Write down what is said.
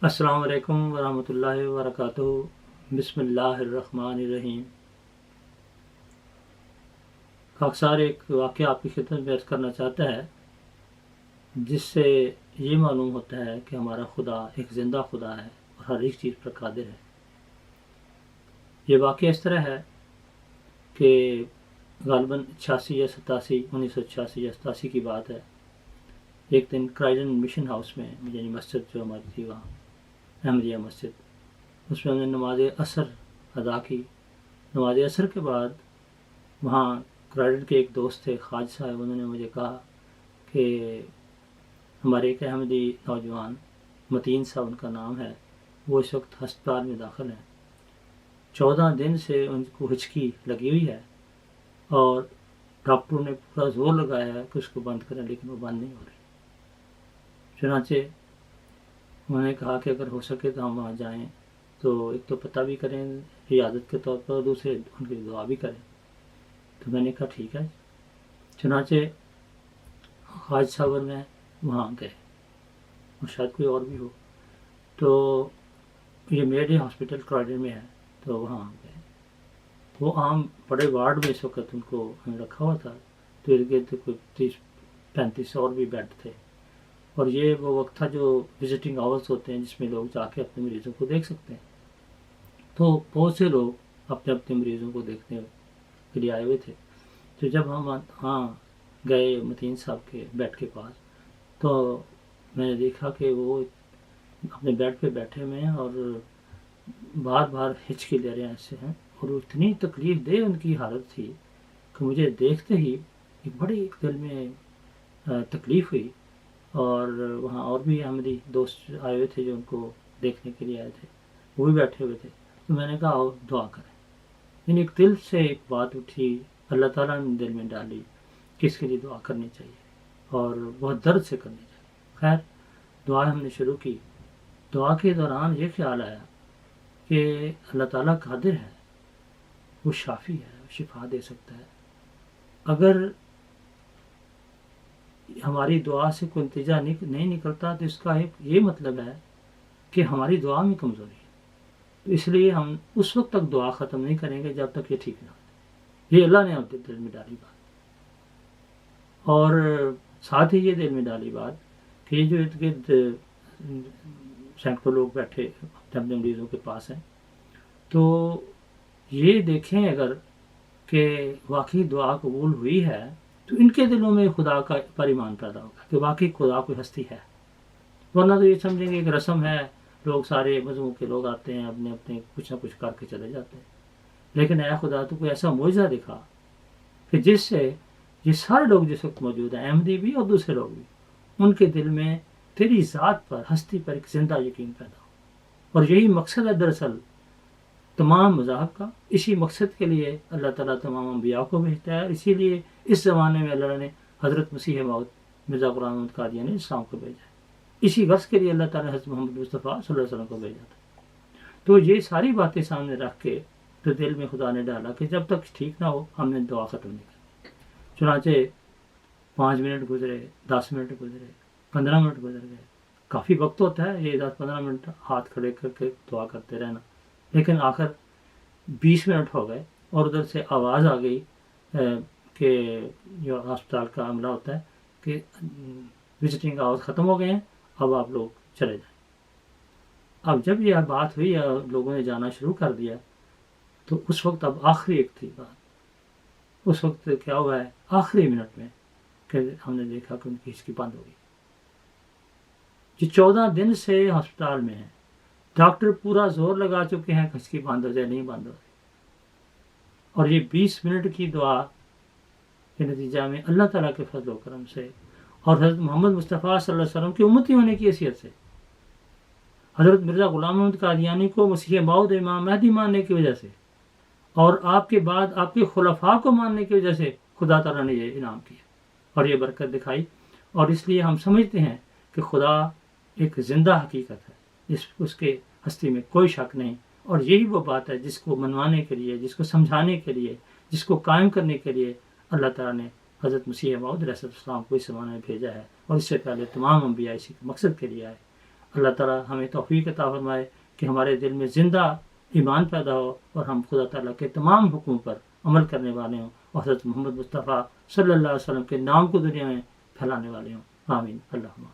السلام علیکم ورحمۃ اللہ وبرکاتہ۔ بسم اللہ الرحمن الرحیم۔ خاکسار ایک واقعہ آپ کی خدمت میں عرض کرنا چاہتا ہے جس سے یہ معلوم ہوتا ہے کہ ہمارا خدا ایک زندہ خدا ہے اور ہر ایک چیز پر قادر ہے۔ یہ واقعہ اس طرح ہے کہ غالباً 86 یا 87 1986 یا 87 کی بات ہے۔ ایک دن کرائڈن مشن ہاؤس میں، یعنی مسجد جو ہماری تھی وہاں، احمدیہ مسجد، اس میں ہم نے نماز عصر ادا کی۔ نماز عصر کے بعد وہاں کرائڈن کے ایک دوست تھے خواجہ صاحب، انہوں نے مجھے کہا کہ ہمارے ایک احمدی نوجوان متین صاحب ان کا نام ہے، وہ اس وقت ہسپتال میں داخل ہیں۔ 14 دن سے ان کو ہچکی لگی ہوئی ہے اور ڈاکٹروں نے پورا زور لگایا ہے کہ اس کو بند کریں، لیکن وہ بند نہیں ہو رہی۔ چنانچہ انہوں نے کہا کہ اگر ہو سکے تو ہم وہاں جائیں، تو ایک تو پتہ بھی کریں عیادت کے طور پر، اور دوسرے ان کی دعا بھی کریں۔ تو میں نے کہا ٹھیک ہے۔ چنانچہ خواجہ صاحب اور میں وہاں گئے، اور شاید کوئی اور بھی ہو، تو یہ میڈے ہاسپٹل کرائڈن میں ہے، تو وہاں گئے۔ وہ عام بڑے وارڈ میں اس وقت ان کو رکھا ہوا تھا، تو ارد گرد کوئی 30-35 اور بھی بیڈ تھے، اور یہ وہ وقت تھا جو وزٹنگ آورس ہوتے ہیں جس میں لوگ جا کے اپنے مریضوں کو دیکھ سکتے ہیں۔ تو بہت سے لوگ اپنے اپنے مریضوں کو دیکھنے کے لیے آئے ہوئے تھے۔ تو جب ہم وہاں گئے متین صاحب کے بیڈ کے پاس، تو میں نے دیکھا کہ وہ اپنے بیڈ پہ بیٹھے ہوئے ہیں اور بار بار ہچکی لے رہے ہیں ایسے ہیں، اور اتنی تکلیف دہ ان کی حالت تھی کہ مجھے دیکھتے ہی ایک بڑی دل میں تکلیف ہوئی۔ اور وہاں اور بھی احمدی دوست آئے ہوئے تھے جو ان کو دیکھنے کے لیے آئے تھے، وہ بھی بیٹھے ہوئے تھے۔ تو میں نے کہا آؤ دعا کریں۔ یعنی ایک دل سے ایک بات اٹھی، اللہ تعالیٰ نے دل میں ڈالی کہ اس کے لیے دعا کرنی چاہیے، اور بہت درد سے کرنی چاہیے۔ خیر، دعا ہم نے شروع کی۔ دعا کے دوران یہ خیال آیا کہ اللہ تعالیٰ قادر ہے، وہ شافی ہے، وہ شفا دے سکتا ہے۔ اگر ہماری دعا سے کوئی نتیجہ نہیں نکلتا تو اس کا ایک یہ مطلب ہے کہ ہماری دعا میں کمزوری ہے۔ تو اس لیے ہم اس وقت تک دعا ختم نہیں کریں گے جب تک یہ ٹھیک نہ ہو۔ یہ اللہ نے ہم دل میں ڈالی بات، اور ساتھ ہی یہ دل میں ڈالی بات کہ یہ جو ارد گرد سینکڑوں لوگ بیٹھے اپنے مریضوں کے پاس ہیں، تو یہ دیکھیں اگر کہ واقعی دعا قبول ہوئی ہے تو ان کے دلوں میں خدا کا پر ایمان پیدا ہوگا کہ واقعی خدا کوئی ہستی ہے۔ ورنہ تو یہ سمجھیں گے ایک رسم ہے، لوگ سارے مذہبوں کے لوگ آتے ہیں، اپنے اپنے کچھ نہ کچھ کر کے چلے جاتے ہیں۔ لیکن اے خدا تو کوئی ایسا معجزہ دکھا کہ جس سے یہ سارے لوگ جس وقت موجود ہیں، احمدی بھی اور دوسرے لوگ بھی، ان کے دل میں تیری ذات پر، ہستی پر ایک زندہ یقین پیدا ہو۔ اور یہی مقصد ہے دراصل تمام مذاہب کا۔ اسی مقصد کے لیے اللہ تعالیٰ تمام انبیاء کو بھیجتا ہے، اور اسی لیے اس زمانے میں اللہ نے حضرت مسیح موعود مرزا غلام احمد قادیانی اسلام کو بھیجا ہے۔ اسی غرض کے لیے اللہ تعالیٰ نے حضرت محمد مصطفیٰ صلی اللہ علیہ وسلم کو بھیجا تھا۔ تو یہ ساری باتیں سامنے رکھ کے تو دل میں خدا نے ڈالا کہ جب تک ٹھیک نہ ہو ہم نے دعا ختم نہیں کرنی۔ چنانچہ 5 منٹ گزرے، 10 منٹ گزرے، 15 منٹ گزر گئے۔ کافی وقت ہوتا ہے یہ 10-15 منٹ ہاتھ کھڑے کر کے دعا کرتے رہنا، لیکن آخر 20 منٹ ہو گئے اور ادھر سے آواز آ گئی کہ جو ہسپتال کا عملہ ہوتا ہے کہ وزٹنگ آورز ختم ہو گئے ہیں، اب آپ لوگ چلے جائیں۔ اب جب یہ بات ہوئی اور لوگوں نے جانا شروع کر دیا، تو اس وقت اب آخری ایک تھی بات۔ اس وقت کیا ہوا ہے آخری منٹ میں کہ ہم نے دیکھا کہ ان کی ہچکی بند ہو گئی۔ یہ 14 دن سے ہسپتال میں ہیں، ڈاکٹر پورا زور لگا چکے ہیں کہ ہچکی بند ہو جائے، نہیں بند ہو جائے۔ اور یہ 20 منٹ کی دعا کے نتیجہ میں اللہ تعالیٰ کے فضل و کرم سے اور حضرت محمد مصطفیٰ صلی اللہ علیہ وسلم کی امتی ہونے کی حیثیت سے، حضرت مرزا غلام احمد قادیانی کو مسیح موعود امام مہدی ماننے کی وجہ سے، اور آپ کے بعد آپ کے خلفاء کو ماننے کی وجہ سے خدا تعالیٰ نے یہ انعام کیا اور یہ برکت دکھائی۔ اور اس لیے ہم سمجھتے ہیں کہ خدا ایک زندہ حقیقت ہے، اس کے ہستی میں کوئی شک نہیں۔ اور یہی وہ بات ہے جس کو منوانے کے لیے، جس کو سمجھانے کے لیے، جس کو قائم کرنے کے لیے اللہ تعالیٰ نے حضرت مسیح موعود علیہ السلام کو اس زمانے میں بھیجا ہے، اور اس سے پہلے تمام انبیاء اسی مقصد کے لیے آئے۔ اللہ تعالیٰ ہمیں توفیق عطا فرمائے کہ ہمارے دل میں زندہ ایمان پیدا ہو اور ہم خدا تعالیٰ کے تمام حکموں پر عمل کرنے والے ہوں اور حضرت محمد مصطفیٰ صلی اللہ علیہ وسلم کے نام کو دنیا میں پھیلانے والے ہوں. آمین. اللہم